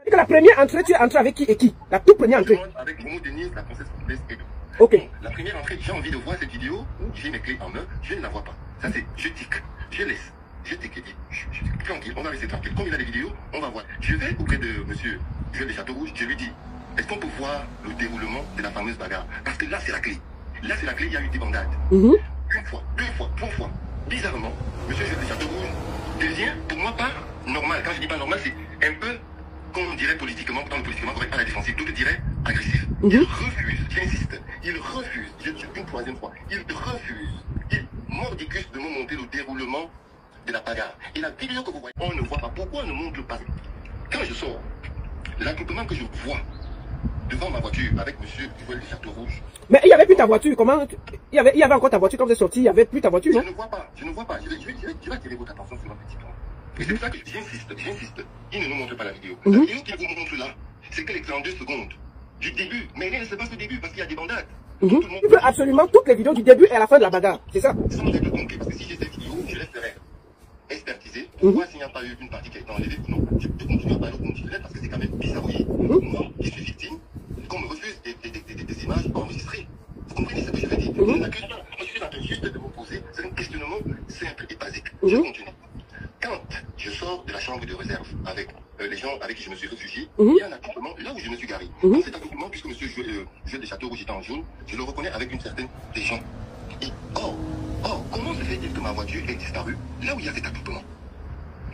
Et que la première entrée, tu es entré avec qui et qui? La toute première entrée. Avec Momo Denise, la princesse Princesse et tout. Ok. Donc, la première entrée, j'ai envie de voir cette vidéo. J'ai mes clés en main, je ne la vois pas. Ça c'est, je tic, je laisse. Je tic et dis, tranquille, on va rester tranquille. Comme il a les vidéos, on va voir. Je vais auprès de monsieur Joël de Châteaurouge, je lui dis, est-ce qu'on peut voir le déroulement de la fameuse bagarre? Parce que là c'est la clé. Là c'est la clé, il y a eu des bandades. Une fois, deux fois, trois fois. Bizarrement, monsieur Joël de Châteaurouge devient, pour moi, pas normal. Quand je dis pas normal, c'est un peu, comme on dirait politiquement, pourtant politiquement correct, à la défensive, d'autres diraient agressif. Il refuse, j'insiste, il refuse, je dis une troisième fois, il refuse, il mordicus de me montrer le déroulement de la bagarre. Et la vidéo que vous voyez, on ne voit pas. Pourquoi on ne montre pas? Quand je sors, l'accouplement que je vois devant ma voiture avec monsieur Joël de Châteaurouge. Mais il n'y avait plus ta voiture, comment? Il y avait encore ta voiture quand vous êtes sorti, il n'y avait plus ta voiture, non? Je ne vois pas, je ne vois pas. Je vais attirer votre attention sur ma petite point. Et c'est pour ça que j'insiste. Il ne nous montre pas la vidéo. La vidéo qu'il vous montre là, c'est que les 32 secondes du début. Mais rien ne se passe au début parce qu'il y a des bandades. Tu veux absolument toutes les vidéos du début et à la fin de la bagarre, c'est ça? Ça me fait compter parce que si j'ai cette vidéo, je laisserai expertiser pour voir s'il n'y a pas eu une partie qui a été enlevée ou non. Je peux continuer à parler au continuer parce que c'est quand même bizarre. Moi, qui suis victime, qu'on me refuse des images enregistrées. Vous comprenez ce que je veux dire? Je n'accuse pas. Moi, je suis en train juste de me poser. C'est un questionnement simple et basique. Je continue. Quand je sors de la chambre de réserve avec les gens avec qui je me suis réfugié, il y a un accouplement là où je me suis garé. Dans cet accouplement, puisque monsieur Joël de Châteaurouge était en jaune, je le reconnais avec une certaine des gens. Et comment se fait-il que ma voiture ait disparu là où il y a cet accouplement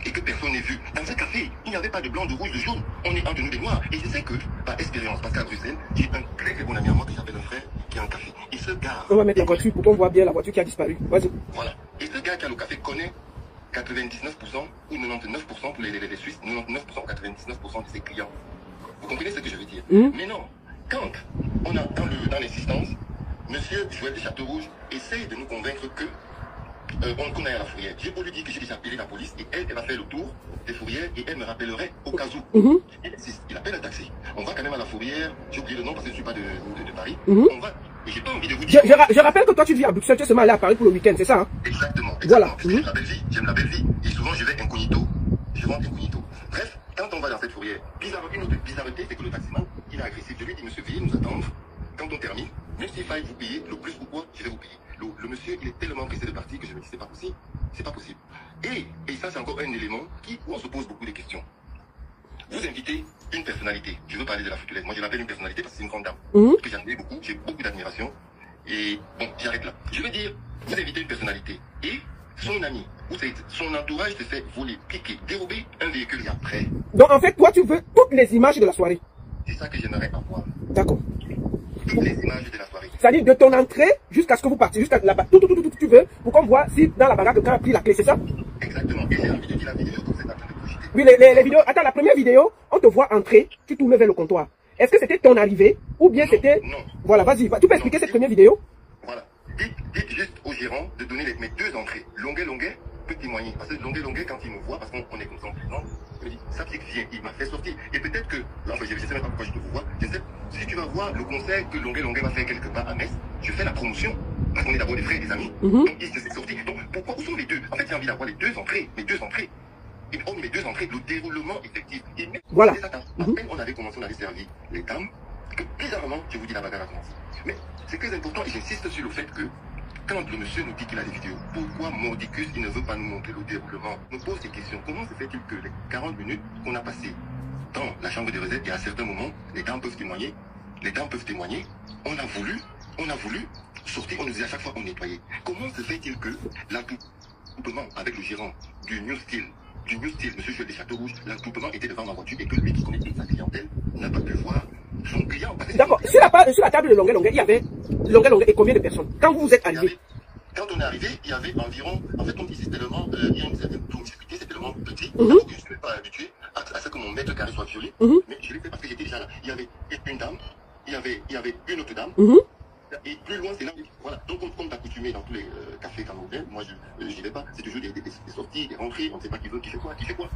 et que personne n'ait vu? Dans un café, il n'y avait pas de blanc, de rouge, de jaune. On est entre nous des noirs. Et je sais que, par expérience, parce qu'à Bruxelles, j'ai un très très bon ami à moi que j'appelle un frère qui est en café. Il se gare. On va mettre la voiture pour qu'on voit bien la voiture qui a disparu. Vas-y. Voilà. Et ce gars qui a le café connaît 99% ou 99% pour les Suisses, 99% ou 99% de ses clients. Vous comprenez ce que je veux dire? Mais non, quand on a dans l'insistance, monsieur Joël de Châteaurouge essaye de nous convaincre que qu'on aille à la fourrière. J'ai beau lui dire que j'ai déjà appelé la police et elle va faire le tour des fourrières et elle me rappellerait au cas où. Il insiste, il appelle un taxi. On va quand même à la fourrière, j'ai oublié le nom parce que je ne suis pas de Paris. On va, et j'ai pas envie de vous dire. Je rappelle que toi tu vis à Bruxelles, tu es seulement allé à Paris pour le week-end, c'est ça, hein? Exactement. Voilà. J'aime la belle vie, et souvent je vais incognito, je rentre incognito. Bref, quand on va dans cette fourrière, une autre bizarreté, c'est que le taximan, il est agressif. Je lui dis, monsieur, veuillez nous attendre. Quand on termine, même s'il faille vous payer, le plus ou quoi, je vais vous payer. Le monsieur, il est tellement pressé de partir que je me dis, c'est pas possible. C'est pas possible. Et ça, c'est encore un élément où on se pose beaucoup de questions. Vous invitez une personnalité. Je veux parler de la futulaise. Moi, je l'appelle une personnalité parce que c'est une grande dame. Que j'admire beaucoup. J'ai beaucoup d'admiration. Et bon, j'arrête là. Je veux dire, vous invitez une personnalité. Et son ami, ou son entourage se fait voler, piquer, dérober un véhicule et après. Donc, en fait, toi, tu veux toutes les images de la soirée. C'est ça que j'aimerais avoir. D'accord. Toutes les images de la soirée. C'est-à-dire de ton entrée jusqu'à ce que vous partiez, jusqu'à là-bas, tout tu veux, pour qu'on voit si dans la bagarre quelqu'un a pris la clé, c'est ça? Exactement. Et j'ai envie de dire la vidéo que vous êtes en train de projeter. Oui, les vidéos. Attends, la première vidéo, on te voit entrer, tu tournes vers le comptoir. Est-ce que c'était ton arrivée ou bien c'était... Non. Voilà, vas-y. Tu peux expliquer cette première vidéo? Voilà. Dites juste au gérant de donner mes deux entrées. Longuet peut témoigner. Parce que Longuet, quand il me voit, parce qu'on est comme ça en présence, il me dit, ça pique vient, il m'a fait sortir. Et peut-être que, là, je ne sais même pas pourquoi je te vois, je sais, si tu vas voir le conseil que Longuet va faire quelque part à Metz, je fais la promotion. Parce qu'on est d'abord des frères et des amis. Donc, il s'est sorti. Donc, pourquoi, où sont les deux? En fait, j'ai envie d'avoir les deux entrées. Mes deux entrées. Et on met deux entrées, le déroulement effectif. Et même, voilà. À peine on avait commencé, on avait servi les dames, que bizarrement, je vous dis, la bagarre a commencé. Mais c'est très important et j'insiste sur le fait que quand le monsieur nous dit qu'il a des vidéos, pourquoi Mordicus, il ne veut pas nous montrer le déroulement? On pose des questions. Comment se fait-il que les 40 minutes qu'on a passées dans la chambre de réserve et à certains moments, les dames peuvent témoigner, on a voulu sortir, on nous dit à chaque fois on nettoyait. Comment se fait-il que l'accouplement avec le gérant du New Steel, monsieur Joël de Châteaurouge, l'accouplement était devant ma voiture et que lui qui connaît toute sa clientèle n'a pas pu voir son client? D'accord. Sur la table de Longuet, il y avait Longuet et combien de personnes? Quand vous êtes arrivé? Quand on est arrivé, il y avait environ, en fait, on dit c'était tellement, il y a une certaine promiscuité, c'est tellement petit, que je ne suis pas habitué à ce que mon mètre carré soit violé, mais je l'ai fait parce que j'étais déjà là. Il y avait une dame, il y avait une autre dame, et plus loin c'est là, voilà. Donc comme d'accoutumé dans tous les cafés camerounais, moi je n'y vais pas, c'est toujours des sorties, des rentrées, on ne sait pas qui veut, qui fait quoi.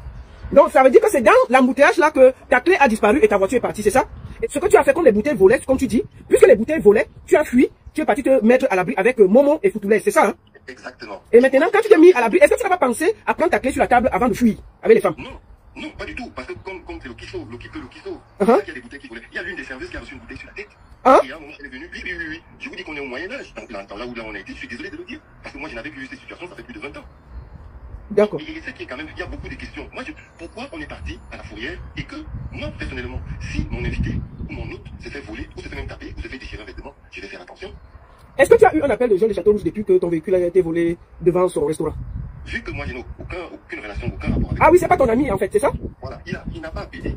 Donc ça veut dire que c'est dans l'embouteillage là que ta clé a disparu et ta voiture est partie, c'est ça? Et ce que tu as fait comme les bouteilles volaient, comme tu dis, puisque les bouteilles volaient, tu as fui, tu es parti te mettre à l'abri avec Momo et Futulaise, c'est ça, hein? Exactement. Et maintenant, quand tu t'es mis à l'abri, est-ce que tu n'as pas pensé à prendre ta clé sur la table avant de fuir avec les femmes? Non, pas du tout, parce que comme c'est le qui sauve, le qui peut, le qui sauve. C'est ça qu'il y a des bouteilles qui volaient. Il y a l'une des serveuses qui a reçu une bouteille sur la tête. Et à un moment, elle est venue, oui. Je vous dis qu'on est au Moyen-Âge. Donc là où on a été, je suis désolé de le dire. Parce que moi, je n'avais plus eu cette situation, ça fait plus de 20 ans. D'accord. Et c'est qui est quand même, il y a beaucoup de questions. Moi, pourquoi on est parti à la Fourrière et que moi, personnellement, si mon invité ou mon hôte se fait voler, ou se fait même taper, ou se fait déchirer un vêtement, je vais faire attention. Est-ce que tu as eu un appel de Jean de Château-Rouge depuis que ton véhicule a été volé devant son restaurant? Vu que moi, je n'ai aucune relation, aucun rapport avec. Ah oui, c'est pas ton ami en fait, c'est ça? Voilà, il n'a pas appelé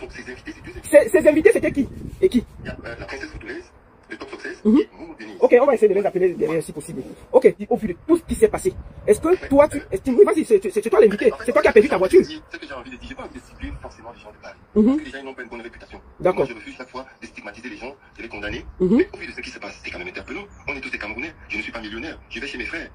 ses invités, ses deux invités. Ses invités, c'était qui? Et qui? Il y a la princesse Foutolaise, le top success, et Moumou Denise. Ok, on va essayer de les appeler derrière si possible. Ok, au vu de tout ce qui s'est passé, est-ce que toi tu estimes... Oui, vas-y, c'est toi l'invité, c'est toi qui as perdu ta voiture. Ce que j'ai envie de dire, je n'ai pas envie de cibler forcément les gens de Paris. Parce que les gens n'ont pas une bonne réputation. D'accord. Moi, je refuse chaque fois de stigmatiser les gens, de les condamner. Mais au vu de ce qui se passe, c'est quand même interpellant. On est tous des Camerounais. Je ne suis pas millionnaire. Je vais chez mes frères.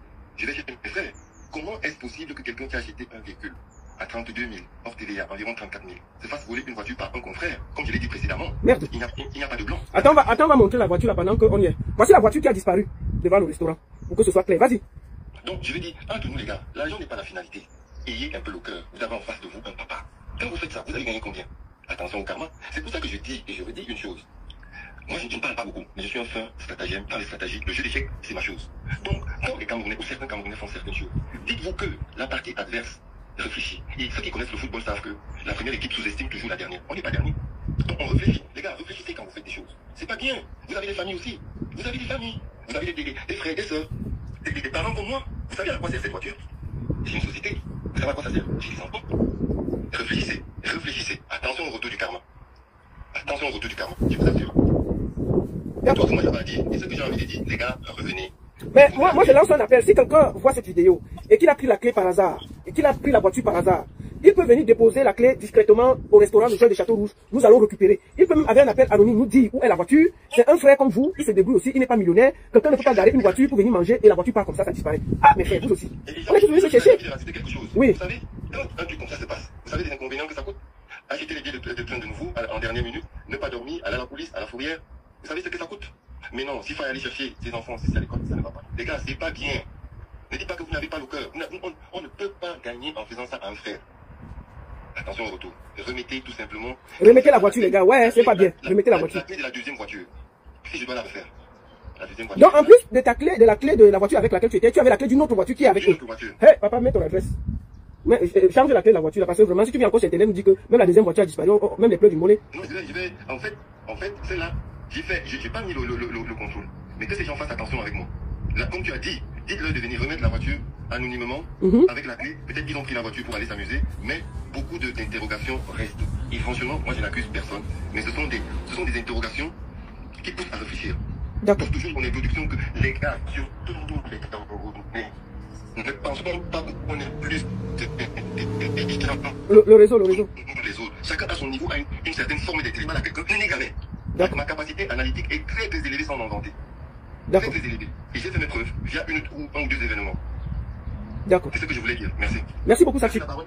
Comment est-ce possible que quelqu'un qui a acheté un véhicule à 32 000, hors TVA, environ 34 000, se fasse voler une voiture par un confrère, comme je l'ai dit précédemment? Merde. Il n'y a pas de blanc. Attends, on va montrer la voiture là pendant qu'on y est. Voici la voiture qui a disparu devant le restaurant, pour que ce soit clair. Vas-y. Donc, je vais dire, entre nous les gars, l'argent n'est pas la finalité. Ayez un peu le cœur. Vous avez en face de vous un papa. Quand vous faites ça, vous allez gagner combien? Attention au karma. C'est pour ça que je dis, et je redis une chose. Moi, je ne parle pas beaucoup, mais je suis un fin stratagème dans les stratégies. Le jeu d'échecs, c'est ma chose. Donc, quand les Camerounais, ou certains Camerounais font certaines choses, dites-vous que la partie adverse réfléchit. Et ceux qui connaissent le football savent que la première équipe sous-estime toujours la dernière. On n'est pas dernier. Donc, on réfléchit. Les gars, réfléchissez quand vous faites des choses. C'est pas bien. Vous avez des familles aussi. Vous avez des familles. Vous avez des frères, des sœurs, des parents comme moi. Vous savez à quoi sert cette voiture? J'ai une société. Vous savez à quoi ça sert? J'ai des enfants. Réfléchissez. Attention au retour du karma. Attention au retour du karma. Je vous assure. Toi, moi, j'avais dit. Et ce que j'ai envie de dire, les gars, revenez. Mais moi, je lance un appel. Si quelqu'un voit cette vidéo et qu'il a pris la clé par hasard, et qu'il a pris la voiture par hasard, il peut venir déposer la clé discrètement au restaurant de Jean de Château-Rouge. Nous allons récupérer. Il peut même avoir un appel anonyme, nous dire où est la voiture. C'est un frère comme vous, il se débrouille aussi, il n'est pas millionnaire. Quelqu'un ne peut pas garer une voiture pour venir manger et la voiture part comme ça disparaît. Ah, mes frères, vous aussi. On est tous venus se chercher. Oui. Vous savez, quand un truc comme ça se passe, vous savez les inconvénients que ça coûte? Acheter les billets de train de nouveau en dernière minute, ne pas dormir, aller à la police, à la Fourrière. Vous savez ce que ça coûte? Mais non, s'il faut aller chercher ses enfants, si c'est à l'école, ça ne va pas. Les gars, c'est pas bien. Ne dites pas que vous n'avez pas le cœur. On ne peut pas gagner en faisant ça à un frère. Attention au retour. Remettez tout simplement. Remettez la voiture, les gars. Ouais, c'est pas bien. Remettez la voiture. La clé de la deuxième voiture. Si je dois la refaire. La deuxième voiture. Donc, en plus de ta clé, de la clé de la voiture avec laquelle tu étais, tu avais la clé d'une autre voiture qui est avec eux. Hey, papa, mets ton adresse. Mais change la clé de la voiture là, parce que vraiment, si tu viens encore sur Internet, nous dis que même la deuxième voiture a disparu, même les pleurs du mollet. Non, je vais, en fait, c'est là. J'ai pas mis le contrôle. Mais que ces gens fassent attention avec moi. Là, comme tu as dit, dites-leur de venir remettre la voiture anonymement, avec la clé. Peut-être qu'ils ont pris la voiture pour aller s'amuser, mais beaucoup d'interrogations restent. Et franchement, moi je n'accuse personne. Mais ce sont des interrogations qui poussent à réfléchir. D'accord. Toujours mon introduction que les gars, surtout les Camerounais, ne pensons pas qu'on est plus le réseau. Les autres. Chacun à son niveau a une certaine forme d'être mal à quelqu'un. Je n'ai jamais. Ma capacité analytique est très très élevée sans m'inventer. Très très élevée. Et j'ai fait mes preuves via un ou deux événements. D'accord. C'est ce que je voulais dire. Merci. Merci beaucoup, Safik. Non,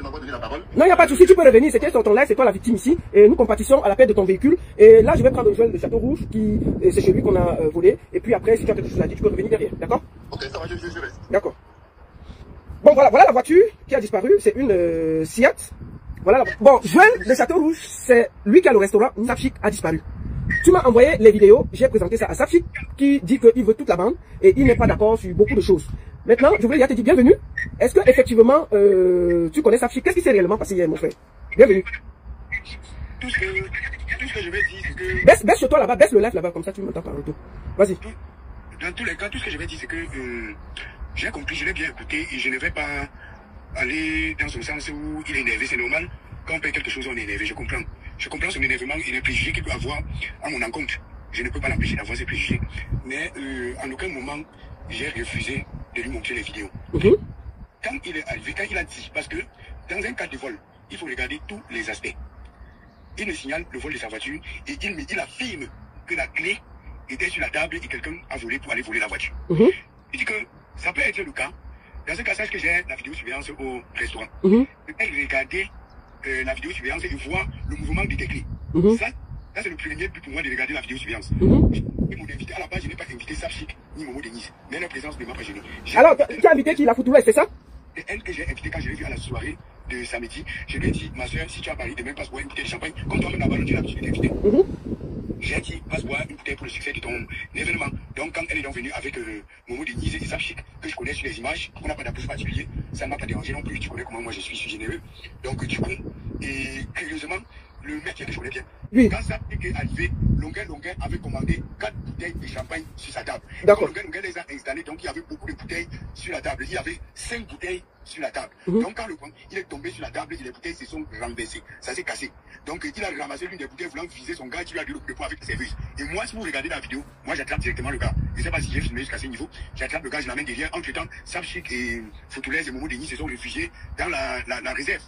il n'y a pas de souci, tu peux revenir. C'était sur ton live, c'est toi la victime ici. Et nous compatissons à la perte de ton véhicule. Et là, je vais prendre Joël de Château-Rouge, c'est chez lui qu'on a volé. Et puis après, si tu as quelque chose à dire, tu peux revenir derrière. D'accord? Ok, ça va, je reste. D'accord. Bon, voilà la voiture qui a disparu. C'est une Seat. Voilà Bon, Joël de Château-Rouge, c'est lui qui a le restaurant. Safik a disparu. Tu m'as envoyé les vidéos, j'ai présenté ça à Safik qui dit qu'il veut toute la bande et il n'est pas d'accord sur beaucoup de choses. Maintenant, je voulais te dire bienvenue. Est-ce que effectivement tu connais Safik? Qu'est-ce qui s'est réellement passé hier, mon frère? Bienvenue. Tout ce que je vais dire, c'est que... Baisse sur toi là-bas, baisse le live là-bas, comme ça tu m'entends par retour. Vas-y. Dans tous les cas, tout ce que je vais dire, c'est que j'ai compris, je l'ai bien écouté et je ne vais pas aller dans ce sens où il est énervé, c'est normal. Quand on paye quelque chose, on est énervé, je comprends. Je comprends son énervement et les préjugés qu'il peut avoir à mon encontre. Je ne peux pas l'empêcher d'avoir ces préjugés. Mais en aucun moment, j'ai refusé de lui montrer les vidéos. Quand il est arrivé, quand il a dit, parce que dans un cas de vol, il faut regarder tous les aspects. Il me signale le vol de sa voiture et il affirme que la clé était sur la table et quelqu'un a volé pour aller voler la voiture. Il dit que ça peut être le cas. Dans ce cas, sache que j'ai la vidéosurveillance au restaurant. Elle regardait la vidéosurveillance et voir le mouvement de tes clés. Ça c'est le premier but pour moi de regarder la vidéosurveillance. Et mon invité, à la base, je n'ai pas invité Safik ni Momo Denise, mais leur présence ne m'a pas gêné. Alors, tu as invité qui? La Foutolaise, c'est ça? C'est elle que j'ai invité quand je l'ai vue à la soirée de samedi, je lui ai dit, ma soeur, si tu as Paris, demain, passe boire une bouteille de champagne, comme toi-même là-bas, tu as l'habitude de t'inviter. J'ai dit, passe boire une bouteille pour le succès de ton événement. Donc, quand elle est donc venue avec Momo Denise et Isab Chic, que je connais sur les images, on n'a pas d'approche particulier, ça ne m'a pas dérangé non plus, tu connais comment moi je suis généreux. Donc, du coup, et curieusement, le mec que je connais bien, quand ça est arrivé, Longuin avait commandé 4 bouteilles de champagne sur sa table. D'accord. Longuin les a installées, donc il y avait beaucoup de bouteilles sur la table. Il y avait 5 bouteilles sur la table. Donc quand le il est tombé sur la table, les bouteilles se sont renversées. Ça s'est cassé. Donc il a ramassé l'une des bouteilles voulant viser son gars qui lui a dit le point avec la serveuse. Et moi, si vous regardez la vidéo, moi j'attrape directement le gars. Je ne sais pas si j'ai filmé jusqu'à ce niveau. J'attrape le gars, je l'amène derrière. Entre temps, Isab Chic et Foutoules et Momo Denise se sont réfugiés dans la réserve.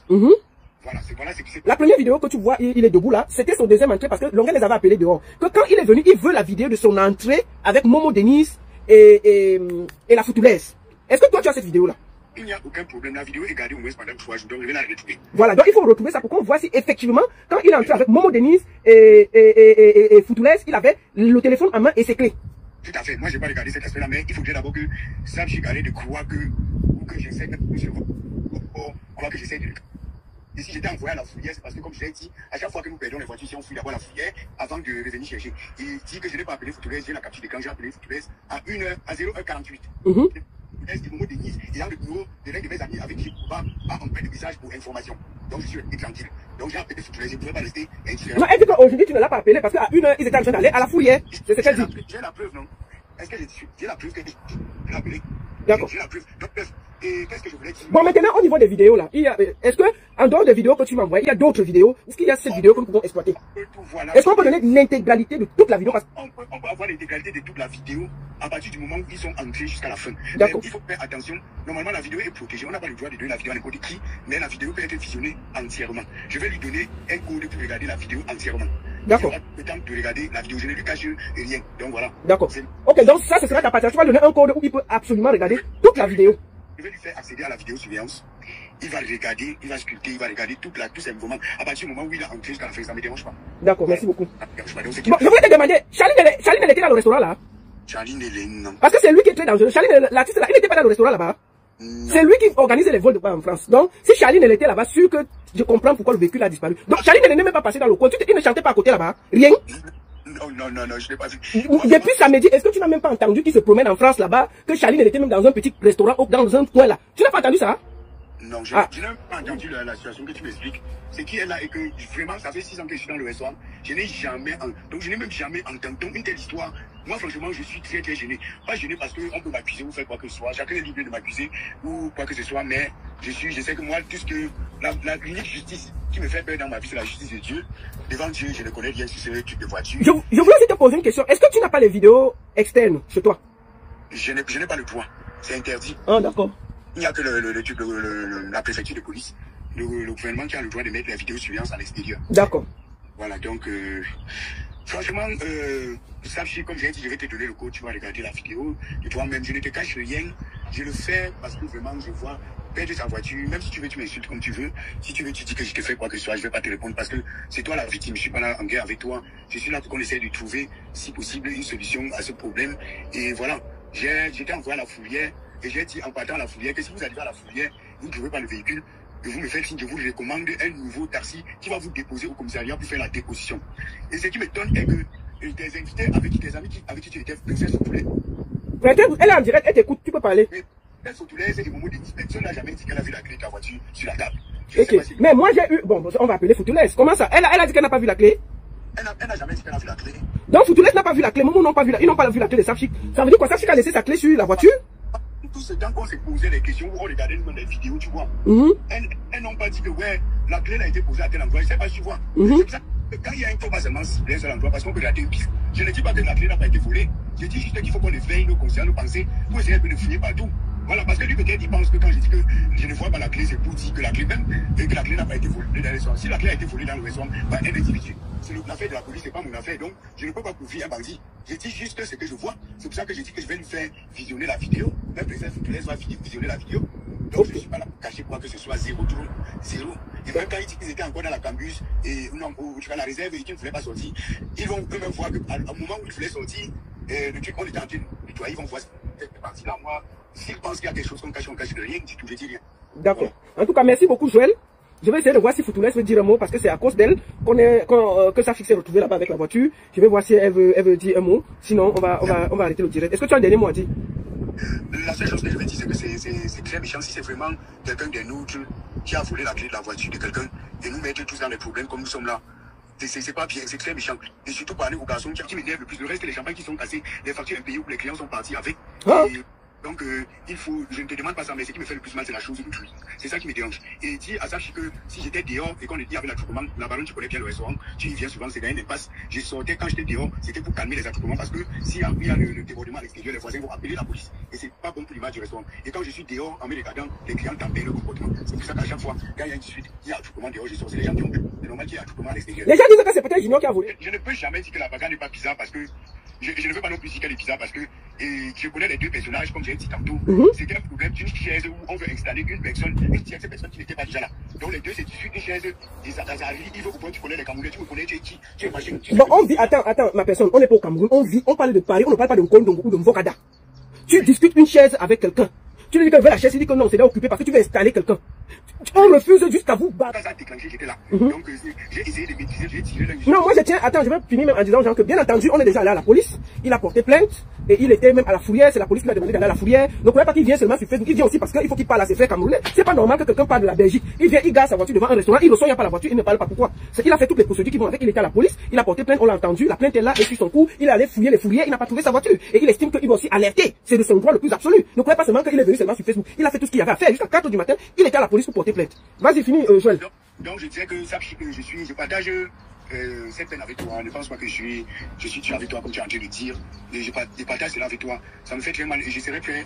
Voilà, c'est que c'est. La première vidéo que tu vois, il est debout là, c'était son deuxième entrée parce que Longuin les avait appelés dehors. Que quand il est venu, il veut la vidéo de son entrée avec Momo Denise et la Foutoules. Est-ce que toi tu as cette vidéo là? Il n'y a aucun problème, la vidéo est gardée au moins pendant 3 jours, donc je vais la retrouver. Voilà, donc il faut retrouver ça pour qu'on voit si effectivement, quand il est entré avec Momo Denise et Foutoules, il avait le téléphone en main et ses clés. Tout à fait, moi je n'ai pas regardé cet aspect là, mais il faudrait d'abord que Isab Chic arrête de croire que j'essaie de croire que j'essaie de. Et si j'étais envoyé à la fourrière, c'est parce que, comme je l'ai dit, à chaque fois que nous perdons les voitures, si on fouille d'abord la fourrière avant de revenir chercher. Et dit que je n'ai pas appelé Foutoules, j'ai la capture d'écran, j'ai appelé Foutoules à 0h48. C'est Momo Denise, et dans le bureau de l'un de mes amis avec qui Kouba a envoyé des messages pour information. Donc je suis resté tranquille. Donc j'ai appelé Foutoules, je ne pouvais pas rester indifférent. Non, elle dit qu'aujourd'hui tu ne l'as pas appelé parce qu'à 1h, ils étaient en train d'aller à la fourrière. C'est ce qu'elle dit. J'ai la preuve, non? Est-ce que j'ai la preuve que je l'ai appelé? D'accord. J'ai la preuve. Donc, et qu'est-ce que je voulais dire? Bon, maintenant, au niveau des vidéos, là, est-ce que, en dehors des vidéos que tu m'envoies, il y a d'autres vidéos? Est-ce qu'il y a cette vidéo que nous pouvons exploiter? Est-ce qu'on peut donner l'intégralité de toute la vidéo? On peut avoir l'intégralité de toute la vidéo à partir du moment où ils sont entrés jusqu'à la fin. D'accord. Il faut faire attention. Normalement, la vidéo est protégée. On n'a pas le droit de donner la vidéo à n'importe qui, mais la vidéo peut être visionnée entièrement. Je vais lui donner un code pour regarder la vidéo entièrement. D'accord. Le temps de regarder la vidéo, je ne lui cache rien. Donc voilà. D'accord. Ok, donc ça, ce sera ta partie. Tu vas donner un code où il peut absolument regarder toute la vidéo. Je vais lui faire accéder à la vidéosurveillance. Il va regarder, il va sculpter, il va regarder tout ces mouvements. À partir du moment où il a entré jusqu'à la fin, ça ne me dérange pas. D'accord, merci beaucoup. Ça me dérange pas. Donc, Bon, je voulais te demander, Charline, elle était dans le restaurant là? Charline, elle est non. Parce que c'est lui qui est très dangereux. Charline, l'artiste là, il n'était pas dans le restaurant là-bas. C'est lui qui organisait les vols de en France. Donc, si Charline, elle était là-bas, sûr que je comprends pourquoi le véhicule a disparu. Donc, Charline, elle n'est même pas passée dans le coin. Il ne chantait pas à côté là-bas. Rien. Non, je n'ai pas vu. Depuis samedi, est-ce que tu n'as même pas entendu qu'il se promène en France là-bas, que Charline, elle était même dans un petit restaurant ou dans un coin là? Tu n'as pas entendu ça? Non, je n'ai pas entendu la situation que tu m'expliques. C'est qui est là et que vraiment, ça fait 6 ans que je suis dans le restaurant. Je n'ai même jamais entendu une telle histoire. Moi, franchement, je suis très gêné. Pas gêné parce qu'on peut m'accuser ou faire quoi que ce soit. Chacun est libre de m'accuser ou quoi que ce soit, mais je sais que moi, tout ce que l'unique justice qui me fait peur dans ma vie, c'est la justice de Dieu. Devant Dieu, je ne connais rien sur ce type de voiture. Je voulais aussi te poser une question. Est-ce que tu n'as pas les vidéos externes chez toi? Je n'ai pas le droit. C'est interdit. Ah, d'accord. Il n'y a que la préfecture de police, le gouvernement qui a le droit de mettre la vidéosurveillance à l'extérieur. D'accord. Voilà, donc, franchement, Isab Chic, comme j'ai dit, je vais te donner le code, tu vas regarder la vidéo de toi-même. Je ne te cache rien. Je le fais parce que vraiment, je vois perdre sa voiture. Même si tu veux, tu m'insultes comme tu veux. Si tu veux, tu dis que je te fais quoi que ce soit, je ne vais pas te répondre parce que c'est toi la victime. Je ne suis pas là en guerre avec toi. Je suis là pour qu'on essaie de trouver, si possible, une solution à ce problème. Et voilà, j'étais envoyé à la fourrière. Et j'ai dit en partant à la fourrière que si vous arrivez à la fourrière, vous ne trouvez pas le véhicule, et vous me faites signe, je vous recommande un nouveau taxi qui va vous déposer au commissariat pour faire la déposition. Et ce qui m'étonne est que tes invités tes amis avec qui tu étais, Princesse Foutoules. Elle est en direct, elle t'écoute, tu peux parler. Princesse Foutoules et Momo Denise, personne n'a jamais dit qu'elle a vu la clé de ta voiture sur la table. Ok, mais moi j'ai eu, bon, on va appeler Foutoules. Comment ça? Elle a dit qu'elle n'a pas vu la clé? Elle n'a jamais dit qu'elle a vu la clé. Donc Foutoules n'a pas vu la clé, Momo n'ont pas vu ils n'ont pas vu la clé de Isab Chic. Ça veut dire quoi? Isab Chic a laissé sa clé sur la voiture? Tout ce temps qu'on s'est posé des questions, on regardait nous les vidéos, tu vois. Elles n'ont pas dit que ouais, la clé a été posée à tel endroit, je sais pas si tu vois. Quand il y a un faux pas seulement cibler un seul endroit, parce qu'on peut rater une piste. Je ne dis pas que la clé n'a pas été volée. Je dis juste qu'il faut qu'on éveille nos consciences, nos pensées, pour essayer un peu de fouiller partout. Voilà, parce que lui peut-être il pense que quand je dis que je ne vois pas la clé, c'est pour dire que la clé même, et que la clé n'a pas été volée dans le restaurant. Si la clé a été volée dans le restaurant, par un individu, c'est l'affaire de la police, c'est pas mon affaire. Donc, je ne peux pas couvrir un bandit. Je dis juste ce que je vois. C'est pour ça que je dis que je vais lui faire visionner la vidéo. Même Princesse Foutoules va visionner la vidéo. Donc, je ne suis pas là pour cacher quoi que ce soit. Zéro. Et même quand ils disent qu'ils étaient encore dans la cambuse, et non, tu vas la réserve et qu'ils ne voulaient pas sortir, ils vont eux-mêmes voir qu'à un moment où ils voulaient sortir, le truc qu'on était en train de nettoyer, ils vont voir cette partie-là. Moi, s'ils pensent qu'il y a quelque chose qu'on cache de rien, du tout, je dis rien. D'accord. En tout cas, merci beaucoup, Joël. Je vais essayer de voir si Foutounès veut dire un mot parce que c'est à cause d'elle que Safchik s'est retrouvé là-bas avec la voiture. Je vais voir si elle veut dire un mot. Sinon, on va arrêter le direct. Est-ce que tu as un dernier mot à dire? La seule chose que je vais dire, c'est que c'est très méchant si c'est vraiment quelqu'un des nôtres qui a volé la clé de la voiture de quelqu'un et nous mettre tous dans les problèmes comme nous sommes là. C'est pas bien, c'est très méchant. Et surtout parler aux garçons qui m'énervent le plus. Le reste, les champagnes qui sont cassés, les factures impayées où les clients sont partis avec. Ah. Donc, il faut, je ne te demande pas ça, mais ce qui me fait le plus mal, c'est la chose d'autrui. C'est ça qui me dérange. Et dis à Safchik que si j'étais dehors et qu'on était avec l'attroupement, la baronne, tu connais bien le restaurant, tu y viens souvent, c'est gagner une impasse. Je sortais quand j'étais dehors, c'était pour calmer les attroupements parce que s'il y a le débordement à l'extérieur, les voisins vont appeler la police. Et c'est pas bon pour l'image du restaurant. Et quand je suis dehors, en me regardant, les clients tempèrent le comportement. C'est pour ça qu'à chaque fois, quand il y a une dispute, il y a attroupement dehors, je sors, c'est les gens qui ont bu. C'est normal qu'il y ait attroupement à l'extérieur. Les gens disent que c'est peut-être Junior qui a volé. Je ne peux jamais dire que la bagarre n'est pas bizarre parce que je ne veux pas non plus dire qu'elle est bizarre parce que je connais les deux personnages, comme j'ai dit tantôt. C'est un problème d'une chaise où on veut installer une personne, une tierce personne qui n'était pas déjà là. Donc les deux, c'est une chaise, ils arrivent, il faut que tu connais les Camerounais, tu me connais, tu es machin. Bon, on vit, attends, ma personne, on n'est pas au Cameroun, on parle de Paris, on ne parle pas de Nkondongo ou de Mvokada. Tu discutes une chaise avec quelqu'un. Tu lui dis qu'elle veut la chaise, il dit que non, c'est là occupé parce que tu veux installer quelqu'un. On refuse jusqu'à vous battre. Quand ça a déclenché, j'étais là. Donc j'ai essayé de maîtriser, j'ai tiré la... Non, moi je tiens, attends, je vais finir même en disant genre que bien entendu, on est déjà allé à la police, il a porté plainte, et il était même à la Fourrière, c'est la police qui lui a demandé d'aller à la Fourrière. Donc on pas qu'il vient seulement sur Facebook, il vient aussi parce qu'il faut qu'il parle à ses frères camerounais. C'est pas normal que quelqu'un parle de la Belgique. Il vient, il gare sa voiture devant un restaurant, il ne soigne pas la voiture, il ne parle pas pourquoi. C'est qu'il a fait toutes les procédures qui vont avec, il était à la police, il a porté plainte, on l'a entendu, la plainte est là, et sur son coup, il est allé fouiller les fourrières, il n'a pas trouvé sa voiture. Et il estime qu'il doit aussi alerter. C'est de son droit le plus absolu. Ne croyez pas seulement qu'il est venu seulement sur Facebook. Il a fait tout ce qu'il y avait à faire. Jusqu'à 4 h du matin, il était à la police pour porter plainte. Vas-y, finis, Joël. Donc je disais que je partage cette peine avec toi. Ne pense pas que je suis tué avec toi comme tu es en train de dire. Et je partage cela avec toi. Ça me fait très mal et je serai prêt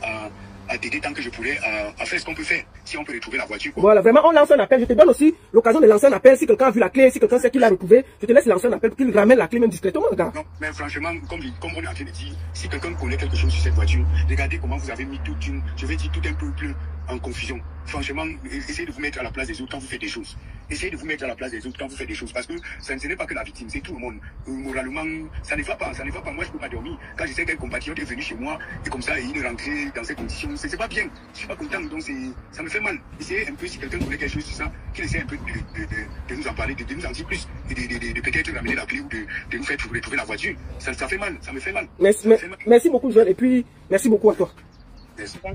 à t'aider tant que je pourrais à faire ce qu'on peut faire. Si on peut retrouver la voiture. Quoi. Voilà, vraiment, on lance un appel. Je te donne aussi l'occasion de lancer un appel. Si quelqu'un a vu la clé, si quelqu'un sait qu'il l'a retrouvé, je te laisse lancer un appel pour qu'il ramène la clé même discrètement, gars. Non, mais franchement, comme on est en train de dire, si quelqu'un connaît quelque chose sur cette voiture, regardez comment vous avez mis tout un peuple en confusion. Franchement, essayez de vous mettre à la place des autres quand vous faites des choses. Essayez de vous mettre à la place des autres quand vous faites des choses. Parce que ce n'est pas que la victime, c'est tout le monde. Moralement, ça ne va pas. Moi, je ne peux pas dormir. Quand je sais qu'un compatriote est venu chez moi, et comme ça, il est rentré dans ces conditions, c'est pas bien. Je suis pas content, donc ça me fait mal. Essayez un peu, si quelqu'un connaît quelque chose sur ça, qu'il essaie un peu de nous en parler, de nous en dire plus, et de peut-être ramener la clé ou de nous faire retrouver la voiture. Ça fait mal, ça me fait mal. Merci beaucoup, Joël, et puis merci beaucoup à toi.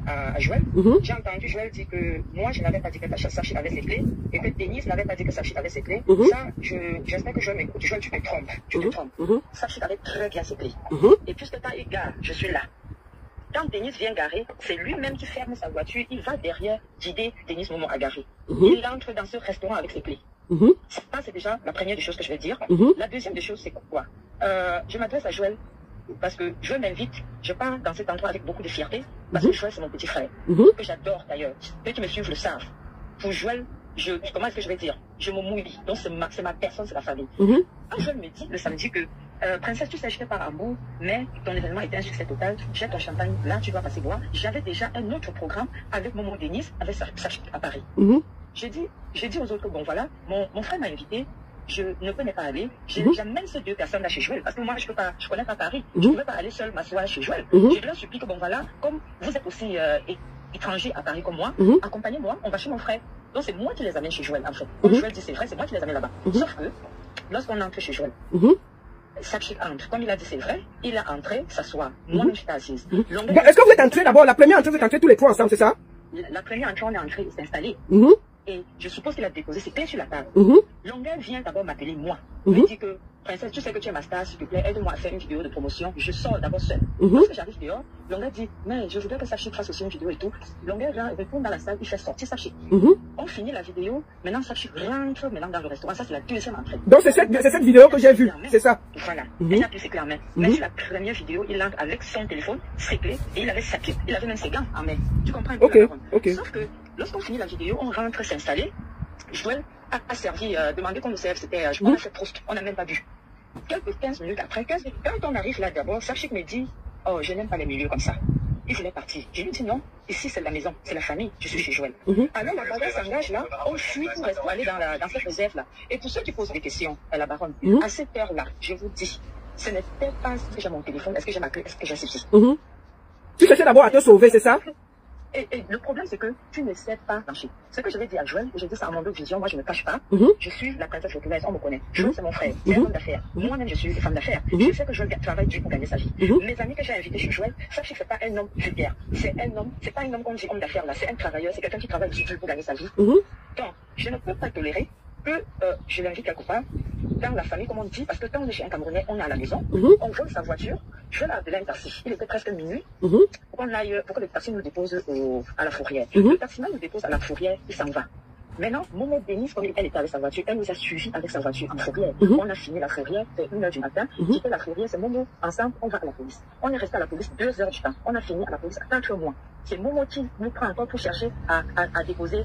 À Joël, j'ai entendu Joël dire que moi je n'avais pas dit que Safchik avait ses clés et que Denise n'avait pas dit que Safchik avait ses clés. Ça, j'espère que Joël m'écoute. Joël, tu te trompes. Tu te trompes. Safchik avait très bien ses clés. Et puisque quand il gare, je suis là. Quand Denise vient garer, c'est lui-même qui ferme sa voiture. Il va derrière guider Denise Momo à garer. Il entre dans ce restaurant avec ses clés. Ça, c'est déjà la première des choses que je vais dire. La deuxième des choses, c'est quoi? Je m'adresse à Joël. Parce que Joël m'invite, je pars dans cet endroit avec beaucoup de fierté, parce que Joël c'est mon petit frère, que j'adore d'ailleurs. Ceux qui me suivent le savent. Pour Joël, comment est-ce que je vais dire? Je me mouille, donc c'est ma personne, c'est la famille. Quand Joël me dit le samedi que, princesse, tu sais, je fais par amour, mais ton événement était un succès total, j'ai ton champagne, là tu dois passer boire. J'avais déjà un autre programme avec Momo Denise, avec Safchik à Paris. J'ai dit aux autres que bon voilà, mon frère m'a invité. Je ne peux pas aller. J'amène ces deux personnes-là chez Joël. Parce que moi, je connais pas Paris. Je ne peux pas aller seule m'asseoir chez Joël. Je leur supplie que, bon, voilà, comme vous êtes aussi étrangers à Paris comme moi, accompagnez-moi, on va chez mon frère. Donc, c'est moi qui les amène chez Joël, en fait. Comme Joël dit, c'est vrai, c'est moi qui les amène là-bas. Sauf que, lorsqu'on entre chez Joël, Safchik entre. Comme il a dit, c'est vrai, il a entré, s'asseoir. Moi-même, j'étais assise. Est-ce que vous êtes entrés d'abord? La première entrée, vous êtes entrés tous les trois ensemble, c'est ça? La première entrée, on est entré, il s'est installé. Et je suppose qu'il a déposé ses clés sur la table. Longueur vient d'abord m'appeler moi. Il me dit que, princesse, tu sais que tu es ma star, s'il te plaît, aide-moi à faire une vidéo de promotion. Je sors d'abord seule. Lorsque j'arrive dehors, Longueur dit, mais je voudrais que Safchik fasse aussi une vidéo et tout. Longueur retourne dans la salle, il fait sortir Safchik. On finit la vidéo, maintenant Safchik rentre maintenant dans le restaurant. Ça, c'est la deuxième entrée. Donc c'est cette vidéo que j'ai vue, c'est ça? Voilà. Elle a plus ses clés en main. Mais sur la première vidéo, il entre avec son téléphone, ses clés, et il avait sa clé. Il avait même ses gants en main. Tu comprends un peu? Sauf que, lorsqu'on finit la vidéo, on rentre s'installer. Joël a servi, demandé qu'on nous serve, c'était, je pense, Proust, on n'a même pas bu. Quelques 15 minutes après, quand on arrive là d'abord, Safchik me dit, oh, je n'aime pas les milieux comme ça. Il voulait partir. Je lui dis non, ici c'est la maison, c'est la famille, je suis chez Joël. Alors la bagarre s'engage là, on fuit pour aller dans cette réserve là. Et pour ceux qui posent des questions à la baronne, à cette heure-là, je vous dis, ce n'était pas est-ce que j'ai mon téléphone, est-ce que j'ai ma clé, est-ce que j'ai ceci. Tu cherchais d'abord à te sauver, c'est ça? Et le problème, c'est que tu ne sais pas marcher. Ce que je vais dire à Joël, j'ai dit ça à mon vision, moi je ne cache pas. Je suis la princesse Joculaise, on me connaît. Joël, c'est mon frère, c'est un homme d'affaires. Moi-même, je suis une femme d'affaires. Je sais que Joël travaille dur pour gagner sa vie. Mes amis que j'ai invités chez Joël, sachez que c'est pas un homme vulgaire. C'est un homme, c'est pas un homme qu'on dit homme d'affaires là, c'est un travailleur, c'est quelqu'un qui travaille dur pour gagner sa vie. Donc, je ne peux pas tolérer que je l'invite quelque part dans la famille, comme on dit, parce que quand on est chez un Camerounais, on est à la maison, on vole sa voiture, je l'ai appelé un taxi. Il était presque minuit, pour qu'on aille, pour que le taxi nous dépose à la fourrière. Le taximan nous dépose à la fourrière, il s'en va. Maintenant, Momo Denise, comme elle était avec sa voiture, elle nous a suivis avec sa voiture en fourrière. On a fini la fourrière, c'est 1h du matin. Quitter la fourrière, c'est Momo, ensemble, on va à la police. On est resté à la police 2 heures du temps. On a fini à la police à 4 mois. C'est Momo qui nous prend encore pour chercher à déposer